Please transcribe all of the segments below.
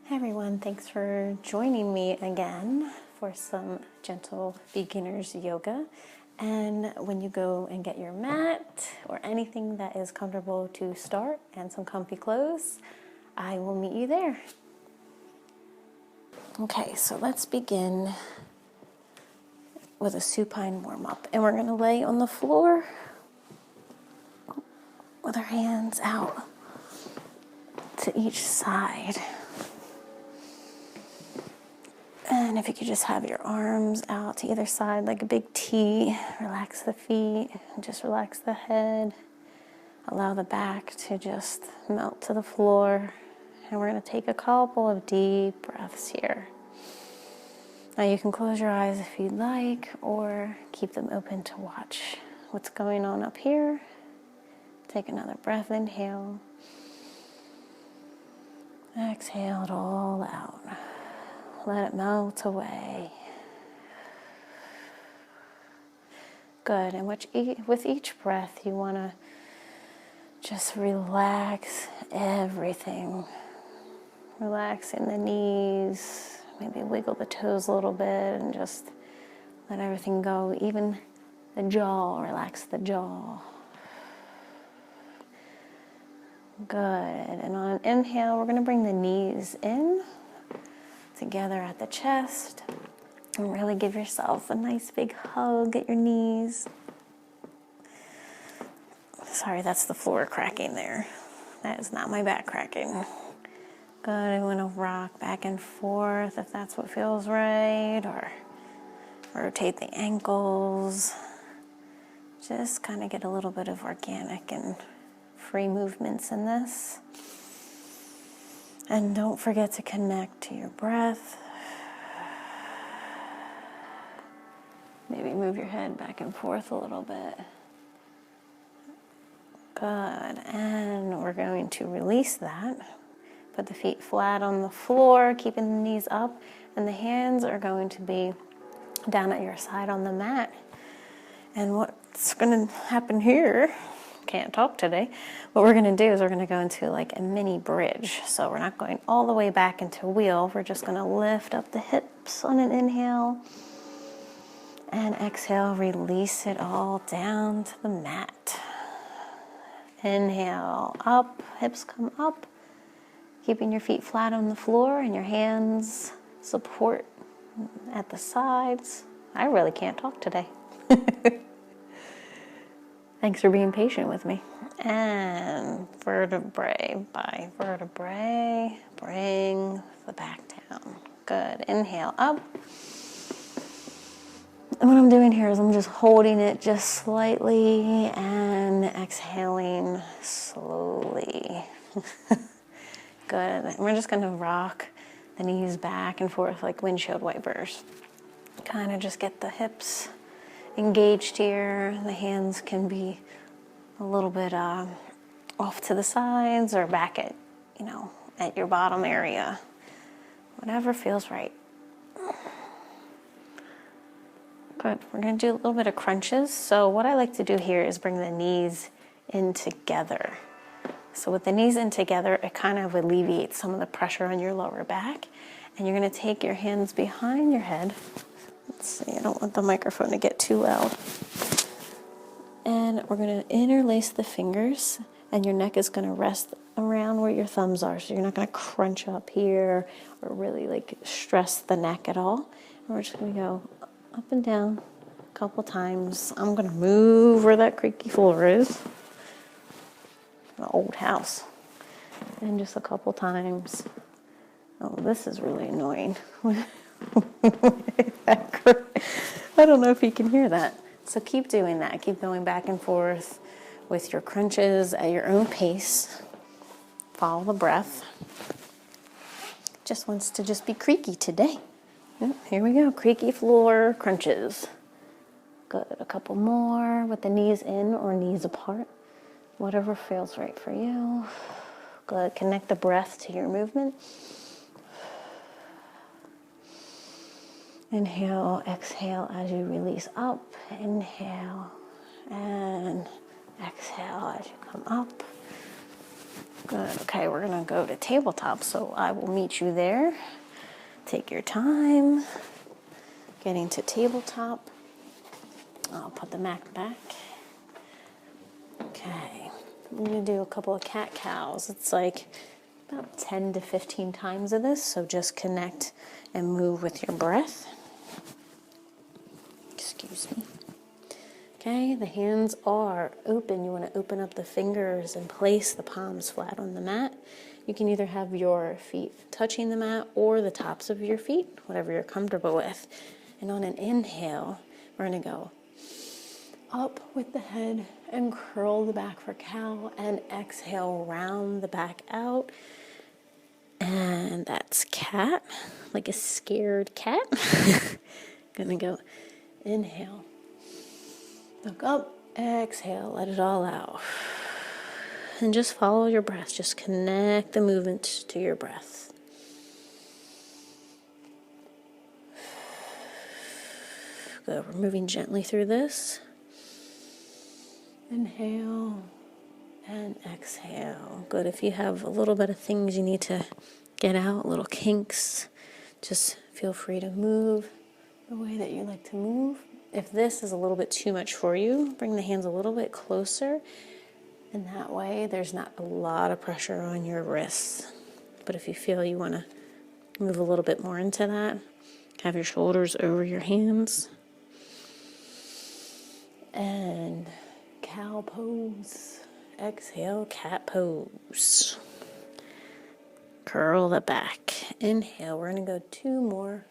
Hi everyone, thanks for joining me again for some gentle beginners yoga. And when you go and get your mat or anything that is comfortable to start and some comfy clothes, I will meet you there. Okay, so let's begin with a supine warm-up. And we're going to lay on the floor with our hands out to each side. And if you could just have your arms out to either side like a big T, relax the feet, and just relax the head. Allow the back to just melt to the floor. And we're going to take a couple of deep breaths here. Now you can close your eyes if you'd like, or keep them open to watch what's going on up here. Take another breath, inhale. Exhale it all out. Let it melt away. Good, and with each breath, you want to just relax everything. Relax in the knees, maybe wiggle the toes a little bit, and just let everything go. Even the jaw, relax the jaw. Good, and on inhale, we're going to bring the knees in together at the chest, and really give yourself a nice big hug at your knees. Sorry, that's the floor cracking there. That is not my back cracking. Good, I want to rock back and forth if that's what feels right, or rotate the ankles. Just kind of get a little bit of organic and free movements in this. And don't forget to connect to your breath. Maybe move your head back and forth a little bit. Good, and we're going to release that. Put the feet flat on the floor, keeping the knees up, and the hands are going to be down at your side on the mat. And what's going to happen here, can't talk today, what we're going to do is we're going to go into like a mini bridge. So we're not going all the way back into wheel. We're just going to lift up the hips on an inhale, and exhale, release it all down to the mat. Inhale, up, hips come up, keeping your feet flat on the floor and your hands support at the sides. I really can't talk today. Thanks for being patient with me. And vertebrae by vertebrae, bring the back down. Good, inhale up. And what I'm doing here is I'm just holding it just slightly and exhaling slowly. Good, and we're just gonna rock the knees back and forth like windshield wipers. Kind of just get the hips engaged here. The hands can be a little bit off to the sides or back at your bottom area. Whatever feels right. Good. We're going to do a little bit of crunches. So what I like to do here is bring the knees in together. So with the knees in together, it kind of alleviates some of the pressure on your lower back. And you're going to take your hands behind your head. Let's see, I don't want the microphone to get too loud. And we're going to interlace the fingers, and your neck is going to rest around where your thumbs are. So you're not going to crunch up here or really like stress the neck at all. And we're just going to go up and down a couple times. I'm going to move where that creaky floor is. An old house. And just a couple times. Oh, this is really annoying. I don't know if you can hear that. So keep doing that. Keep going back and forth with your crunches at your own pace. Follow the breath. Just wants to just be creaky today. Yep, here we go. Creaky floor crunches. Good. A couple more with the knees in or knees apart. Whatever feels right for you. Good. Connect the breath to your movement. Inhale, exhale as you release up. Inhale and exhale as you come up. Good. Okay, we're gonna go to tabletop, so I will meet you there. Take your time getting to tabletop. I'll put the mat back. Okay, I'm gonna do a couple of cat-cows. It's like about 10 to 15 times of this, so just connect and move with your breath. Excuse me. Okay, the hands are open. You want to open up the fingers and place the palms flat on the mat. You can either have your feet touching the mat or the tops of your feet, whatever you're comfortable with. And on an inhale, we're going to go up with the head and curl the back for cow, and exhale, round the back out. And that's cat, like a scared cat. Gonna go inhale. Look up, exhale, let it all out. And just follow your breath. Just connect the movement to your breath. Good, we're moving gently through this. Inhale and exhale. Good, if you have a little bit of things you need to get out, little kinks, just feel free to move the way that you like to move. If this is a little bit too much for you, bring the hands a little bit closer, and that way there's not a lot of pressure on your wrists. But if you feel you want to move a little bit more into that, have your shoulders over your hands. And cow pose. Exhale, cat pose. Curl the back. Inhale, we're going to go 2 more.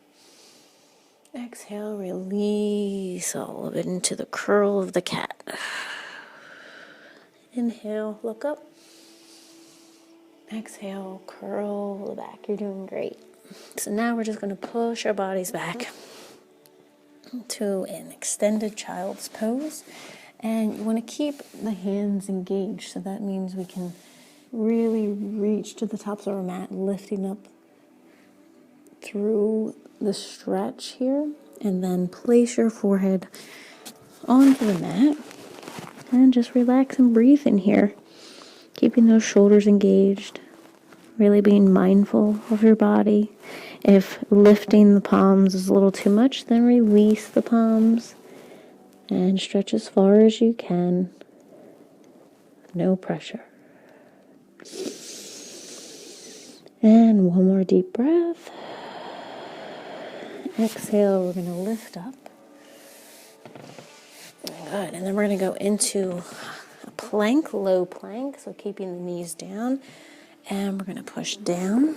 Exhale, release all of it into the curl of the cat. Inhale, look up. Exhale, curl the back. You're doing great. So now we're just going to push our bodies back to an extended child's pose. And you want to keep the hands engaged. So that means we can really reach to the tops of our mat, lifting up through the stretch here, and then place your forehead onto the mat and just relax and breathe in here, keeping those shoulders engaged, really being mindful of your body. If lifting the palms is a little too much, then release the palms and stretch as far as you can. No pressure. And one more deep breath. Exhale, we're going to lift up. Good. And then we're going to go into a plank, low plank. So keeping the knees down. And we're going to push down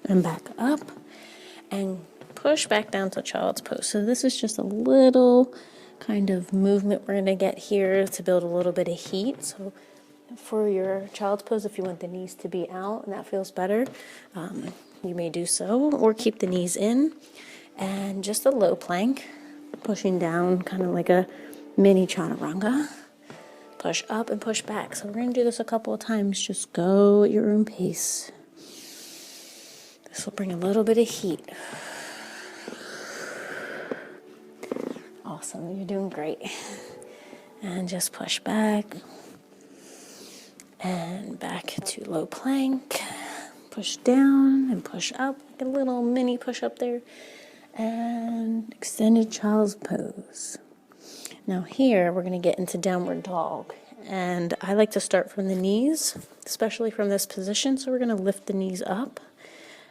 and back up. And push back down to child's pose. So this is just a little kind of movement we're going to get here to build a little bit of heat. So for your child's pose, if you want the knees to be out and that feels better, you may do so, or keep the knees in. And just a low plank, pushing down, kind of like a mini chaturanga. Push up and push back. So we're going to do this a couple of times. Just go at your own pace. This will bring a little bit of heat. Awesome, you're doing great. And just push back. And back to low plank. Push down and push up. Like a little mini push up there. And extended child's pose. Now here we're going to get into downward dog. And I like to start from the knees, especially from this position. So we're going to lift the knees up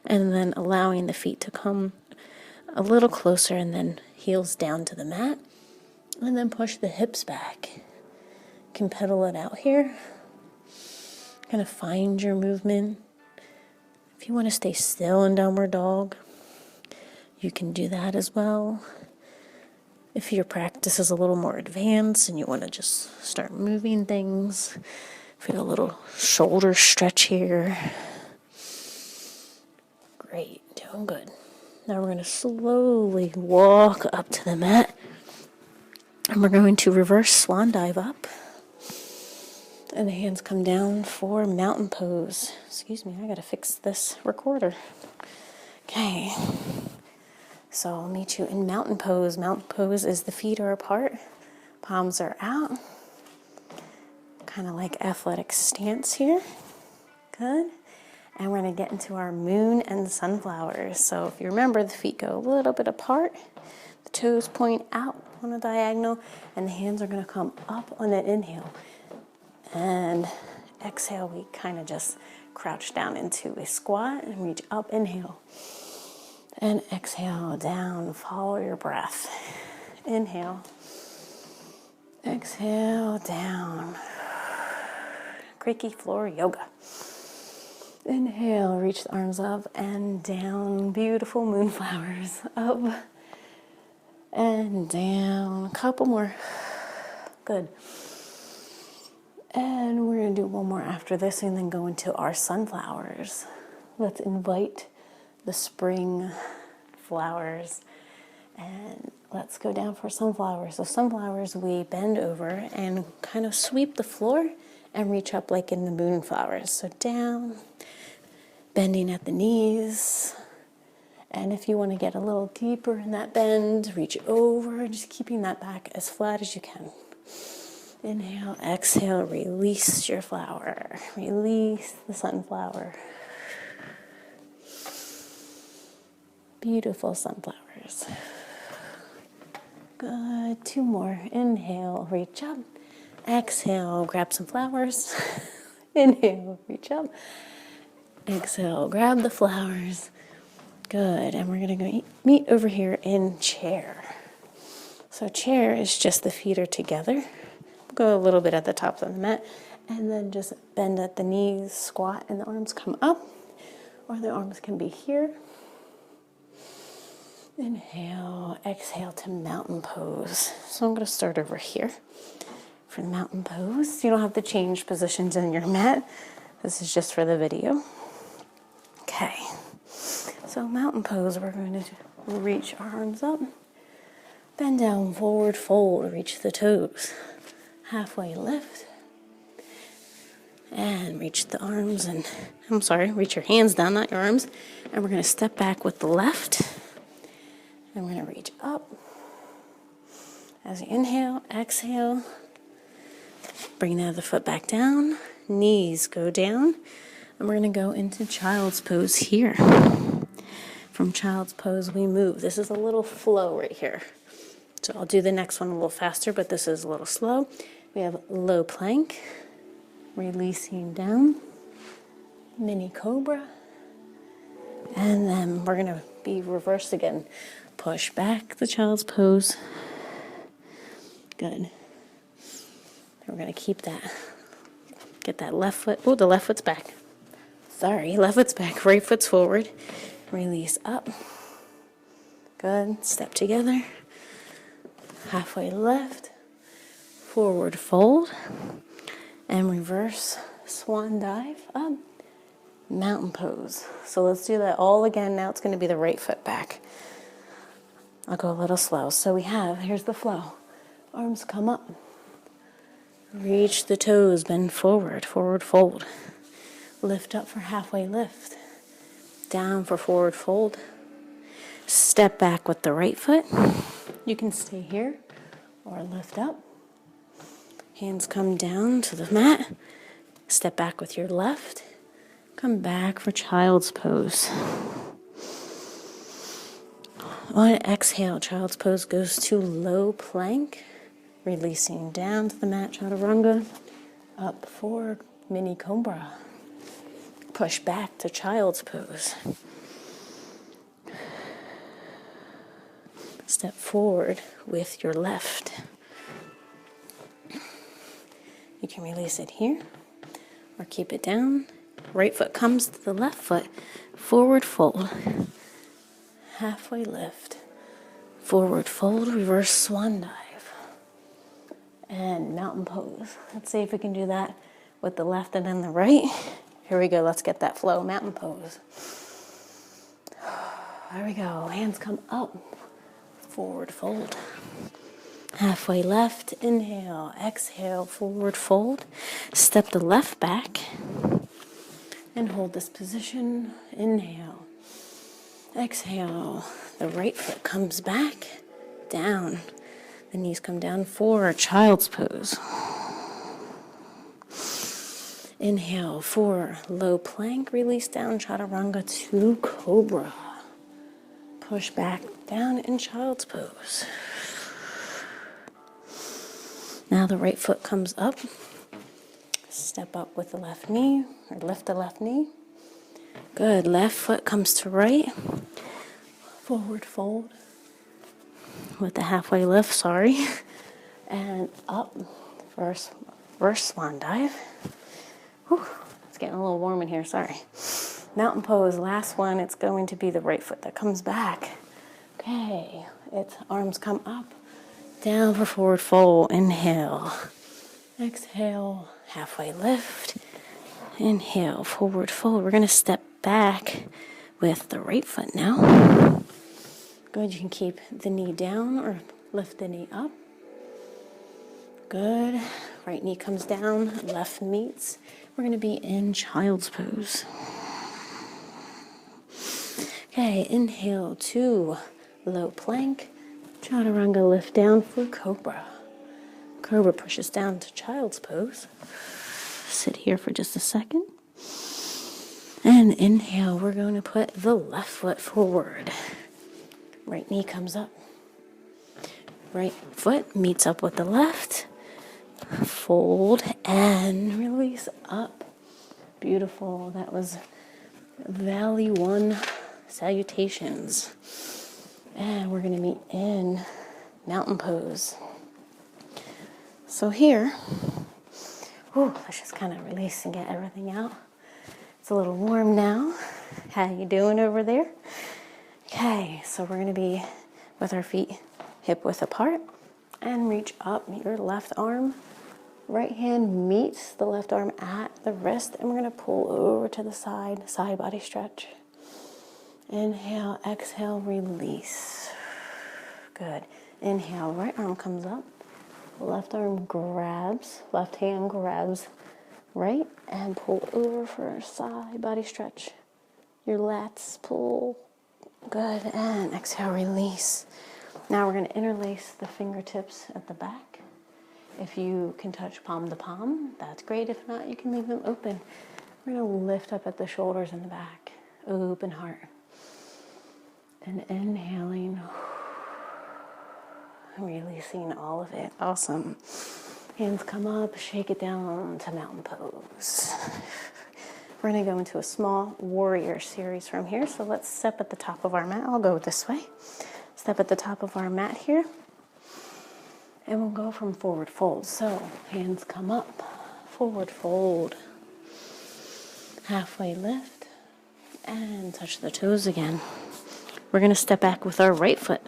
and then allowing the feet to come a little closer and then heels down to the mat. And then push the hips back. You can pedal it out here. Kind of find your movement. If you want to stay still in downward dog, you can do that as well. If your practice is a little more advanced and you want to just start moving things, feel a little shoulder stretch here. Great, doing good. Now we're going to slowly walk up to the mat. And we're going to reverse swan dive up. And the hands come down for mountain pose. Excuse me, I got to fix this recorder. Okay. So I'll meet you in mountain pose. Mountain pose is the feet are apart, palms are out. Kind of like athletic stance here. Good. And we're going to get into our moon and sunflowers. So if you remember, the feet go a little bit apart. The toes point out on a diagonal, and the hands are going to come up on an inhale. And exhale, we kind of just crouch down into a squat and reach up, inhale. And exhale, down, follow your breath. Inhale. Exhale, down. Creaky floor yoga. Inhale, reach the arms up and down. Beautiful moonflowers. Up and down. A couple more. Good. And we're going to do one more after this and then go into our sunflowers. Let's invite the spring flowers and let's go down for sunflowers. So sunflowers, we bend over and kind of sweep the floor and reach up like in the moonflowers. So down, bending at the knees. And if you want to get a little deeper in that bend, reach over, just keeping that back as flat as you can. Inhale, exhale, release your flower. Release the sunflower. Beautiful sunflowers. Good, 2 more. Inhale, reach up. Exhale, grab some flowers. Inhale, reach up. Exhale, grab the flowers. Good, and we're gonna go meet over here in chair. So chair is just the feet are together. Go a little bit at the top of the mat, and then just bend at the knees, squat, and the arms come up, or the arms can be here. Inhale, exhale to mountain pose. So I'm gonna start over here for the mountain pose. You don't have to change positions in your mat. This is just for the video. Okay, so mountain pose, we're going to reach our arms up, bend down, forward fold, reach the toes, halfway lift, and reach the arms and, reach your hands down, not your arms, and we're going to step back with the left, and we're going to reach up. As you inhale, exhale, bring the other foot back down, knees go down, and we're going to go into child's pose here. From child's pose, we move. This is a little flow right here. So I'll do the next one a little faster, but this is a little slow. We have low plank, releasing down, mini cobra, and then we're going to be reversed again. Push back the child's pose. Good. We're going to keep that. Get that left foot. Oh, the left foot's back. Sorry, left foot's back, right foot's forward. Release up. Good. Step together. Halfway left. Forward fold. And reverse swan dive up. Mountain pose. So let's do that all again. Now it's going to be the right foot back. I'll go a little slow. So we have, here's the flow. Arms come up. Reach the toes, bend forward, forward fold. Lift up for halfway lift. Down for forward fold. Step back with the right foot. You can stay here or lift up. Hands come down to the mat. Step back with your left. Come back for child's pose. On an exhale, child's pose goes to low plank. Releasing down to the mat, chaturanga. Up for mini cobra. Push back to child's pose. Step forward with your left. You can release it here or keep it down. Right foot comes to the left foot. Forward fold. Halfway lift. Forward fold, reverse swan dive. And mountain pose. Let's see if we can do that with the left and then the right. Here we go, let's get that flow, mountain pose. There we go, hands come up, forward fold. Halfway left, inhale, exhale, forward fold. Step the left back and hold this position. Inhale, exhale, the right foot comes back, down. The knees come down for child's pose. Inhale for low plank, release down, chaturanga to cobra. Push back down in child's pose. Now the right foot comes up. Step up with the left knee, or lift the left knee. Good, left foot comes to right. Forward fold with the halfway lift, sorry. And up, reverse swan dive. Whew, it's getting a little warm in here, sorry. Mountain pose, last one, it's going to be the right foot that comes back. Okay, its arms come up, down for forward fold, inhale. Exhale, halfway lift. Inhale, forward fold. We're gonna step back with the right foot now. Good, you can keep the knee down or lift the knee up. Good, right knee comes down, left meets. We're gonna be in child's pose. Okay, inhale to low plank. Chaturanga lift down for cobra. Cobra pushes down to child's pose. Sit here for just a second. And inhale, we're going to put the left foot forward. Right knee comes up. Right foot meets up with the left. Fold and release up. Beautiful. That was Valley 1 salutations. And we're going to meet in mountain pose. So here, let's just kind of release and get everything out. It's a little warm now. How you doing over there? Okay, so we're going to be with our feet hip width apart and reach up your left arm. Right hand meets the left arm at the wrist, and we're going to pull over to the side body stretch. Inhale, exhale, release. Good. Inhale, right arm comes up. Left arm grabs, left hand grabs right, and pull over for a side body stretch. Your lats pull. Good, and exhale, release. Now we're going to interlace the fingertips at the back. If you can touch palm to palm, that's great. If not, you can leave them open. We're going to lift up at the shoulders in the back. Open heart. And inhaling. Releasing all of it. Awesome. Hands come up, shake it down to mountain pose. We're going to go into a small warrior series from here. So let's step at the top of our mat. I'll go this way. Step at the top of our mat here. And we'll go from forward fold. So hands come up, forward fold. Halfway lift. And touch the toes again. We're going to step back with our right foot.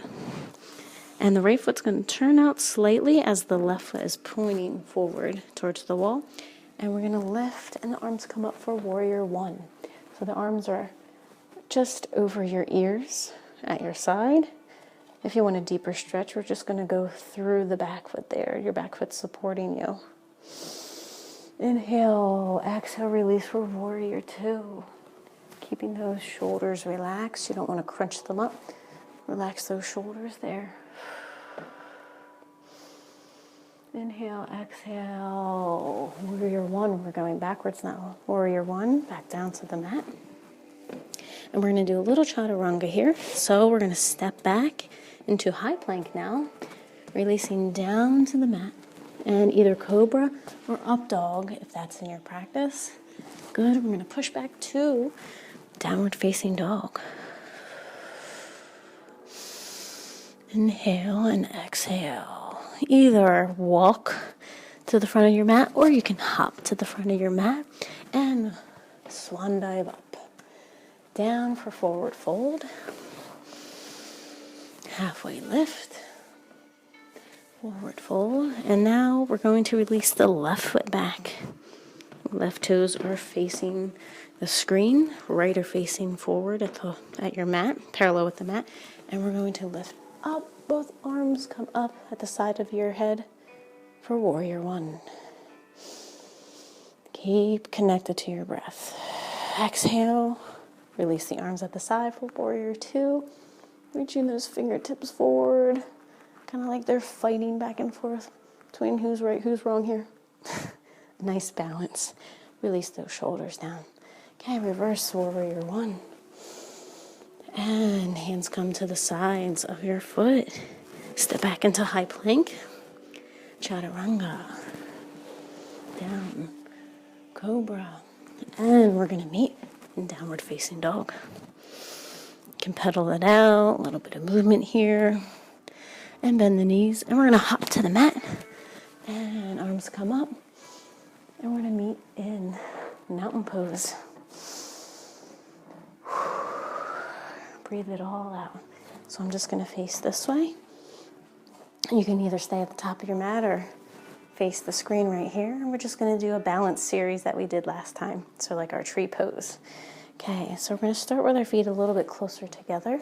And the right foot's going to turn out slightly as the left foot is pointing forward towards the wall. And we're going to lift, and the arms come up for warrior 1. So the arms are just over your ears at your side. If you want a deeper stretch, we're just going to go through the back foot there. Your back foot's supporting you. Inhale, exhale, release for warrior 2. Keeping those shoulders relaxed. You don't want to crunch them up. Relax those shoulders there. Inhale, exhale. Warrior 1. We're going backwards now. Warrior 1, back down to the mat. And we're going to do a little chaturanga here. So we're going to step back into high plank now, releasing down to the mat. And either cobra or up dog, if that's in your practice. Good. We're going to push back to downward facing dog. Inhale and exhale. Either walk to the front of your mat, or you can hop to the front of your mat and swan dive up. Down for forward fold. Halfway lift. Forward fold. And now we're going to release the left foot back. Left toes are facing the screen. Right are facing forward at your mat, parallel with the mat. And we're going to lift up. Both arms come up at the side of your head for warrior 1. Keep connected to your breath. Exhale. Release the arms at the side for warrior 2. Reaching those fingertips forward. Kind of like they're fighting back and forth between who's right, who's wrong here. Nice balance. Release those shoulders down. Okay, reverse warrior one. And hands come to the sides of your foot. Step back into high plank. Chaturanga. Down. Cobra. And we're going to meet in downward facing dog. You can pedal it out, a little bit of movement here. And bend the knees. And we're going to hop to the mat. And arms come up. And we're going to meet in mountain pose. Breathe it all out. So I'm just going to face this way. You can either stay at the top of your mat or face the screen right here. And we're just going to do a balance series that we did last time. So like our tree pose. Okay, so we're going to start with our feet a little bit closer together.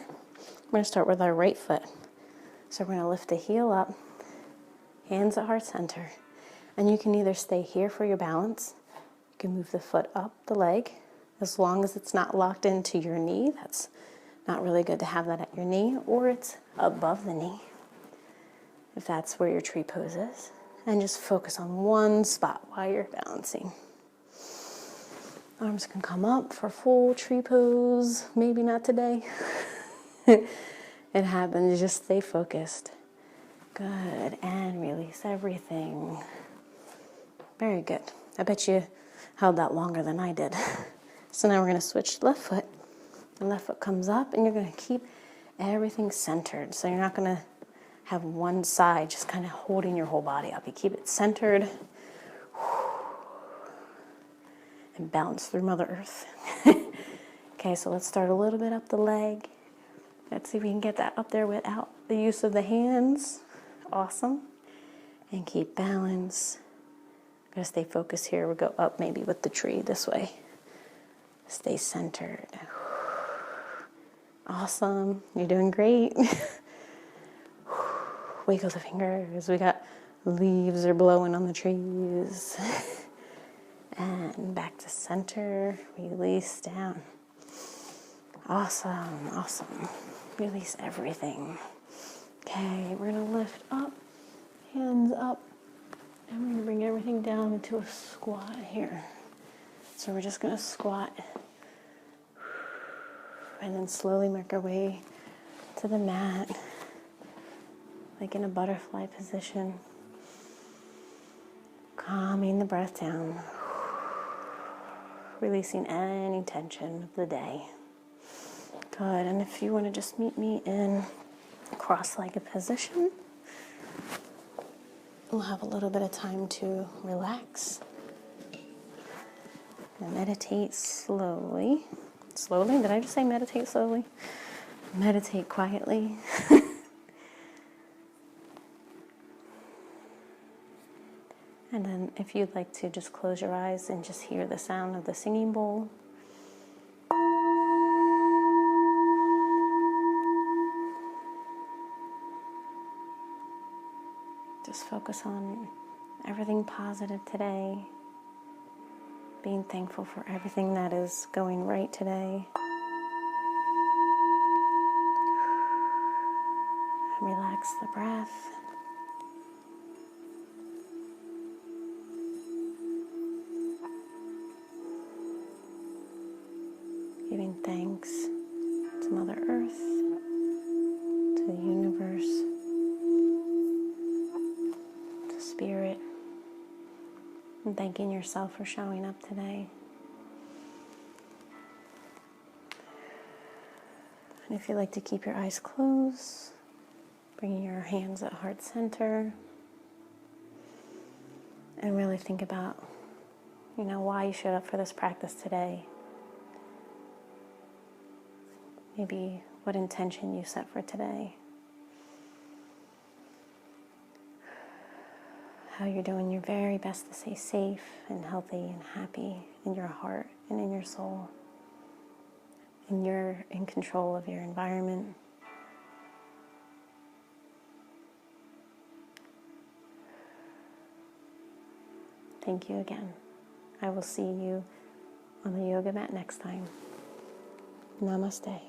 We're going to start with our right foot. So we're going to lift the heel up, hands at heart center. And you can either stay here for your balance. You can move the foot up the leg as long as it's not locked into your knee. That's not really good to have that at your knee, or it's above the knee, if that's where your tree pose is. And just focus on one spot while you're balancing. Arms can come up for full tree pose. Maybe not today. It happens, just stay focused. Good, and release everything. Very good. I bet you held that longer than I did. So now we're going to switch to left foot. The left foot comes up, and you're going to keep everything centered. So you're not going to have one side just kind of holding your whole body up. You keep it centered and balance through Mother Earth. Okay, so let's start a little bit up the leg. Let's see if we can get that up there without the use of the hands. Awesome. And keep balance. I'm going to stay focused here. We'll go up maybe with the tree this way. Stay centered. Awesome. You're doing great. Wiggle the fingers. We got leaves are blowing on the trees. And back to center. Release down. Awesome. Awesome. Release everything. Okay, we're going to lift up. Hands up. And we're going to bring everything down into a squat here. So we're just going to squat. And then slowly make our way to the mat, like in a butterfly position. Calming the breath down. Releasing any tension of the day. Good, and if you want to just meet me in cross-legged position, we'll have a little bit of time to relax and meditate slowly. Slowly? Did I just say meditate slowly? Meditate quietly. And then if you'd like to just close your eyes and just hear the sound of the singing bowl. Just focus on everything positive today. Being thankful for everything that is going right today. Relax the breath. Giving thanks to Mother Earth, to the universe, to Spirit. And thanking yourself for showing up today. And if you'd like to keep your eyes closed, bringing your hands at heart center. And really think about, why you showed up for this practice today. Maybe what intention you set for today. How you're doing your very best to stay safe and healthy and happy in your heart and in your soul. And you're in control of your environment. Thank you again. I will see you on the yoga mat next time. Namaste.